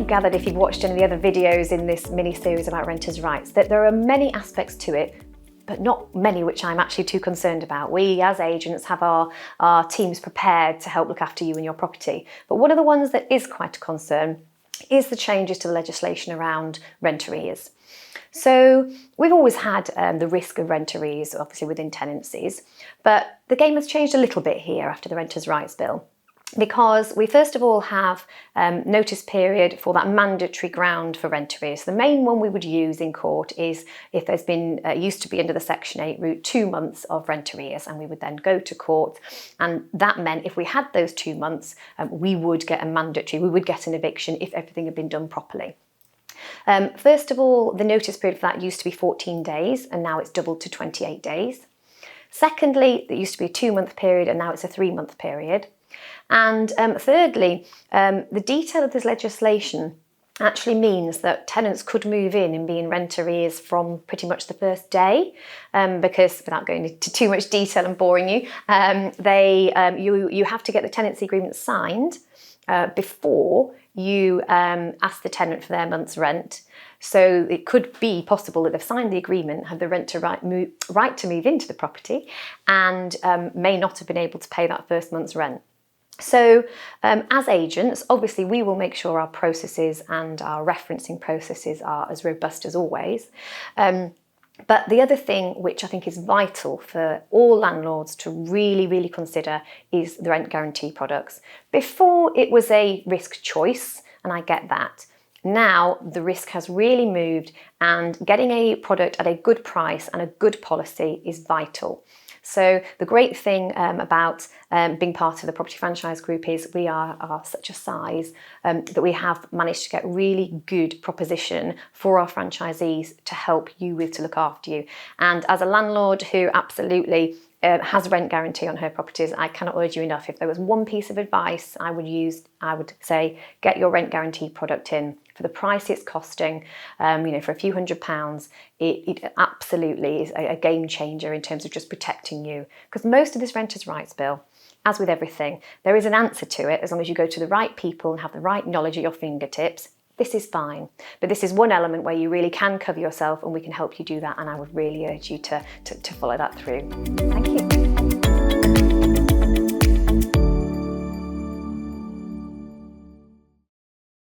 gathered if you've watched any of the other videos in this mini-series about renters' rights, that there are many aspects to it, but not many which I'm actually too concerned about. We as agents have our teams prepared to help look after you and your property. But one of the ones that is quite a concern is the changes to the legislation around rent arrears. So we've always had the risk of rent arrears, obviously within tenancies, but the game has changed a little bit here after the Renters' Rights Bill, because we first of all have notice period for that mandatory ground for rent arrears. The main one we would use in court is if there's been, used to be under the Section 8 route, 2 months of rent arrears, and we would then go to court, and that meant if we had those 2 months, we would get we would get an eviction if everything had been done properly. First of all, the notice period for that used to be 14 days and now it's doubled to 28 days. Secondly, it used to be a 2-month period and now it's a 3-month period. And thirdly, the detail of this legislation actually means that tenants could move in and be in rent arrears from pretty much the first day, because without going into too much detail and boring you, you have to get the tenancy agreement signed before you ask the tenant for their month's rent. So it could be possible that they've signed the agreement, have the renter right to move into the property, and may not have been able to pay that first month's rent. So as agents, obviously we will make sure our processes and our referencing processes are as robust as always. But the other thing which I think is vital for all landlords to really consider is the rent guarantee products. Before it was a risk choice, and I get that. Now the risk has really moved, and getting a product at a good price and a good policy is vital. So the great thing about being part of the Property Franchise Group is we are such a size that we have managed to get really good proposition for our franchisees to help you with, to look after you. And as a landlord who absolutely has a rent guarantee on her properties, I cannot urge you enough. If there was one piece of advice I would say, get your rent guarantee product in. For the price it's costing, for a few £100s, it absolutely is a game changer in terms of just protecting you. Because most of this Renters' Rights Bill, as with everything, there is an answer to it as long as you go to the right people and have the right knowledge at your fingertips. This is fine. But this is one element where you really can cover yourself, and we can help you do that, and I would really urge you to follow that through. Thank you.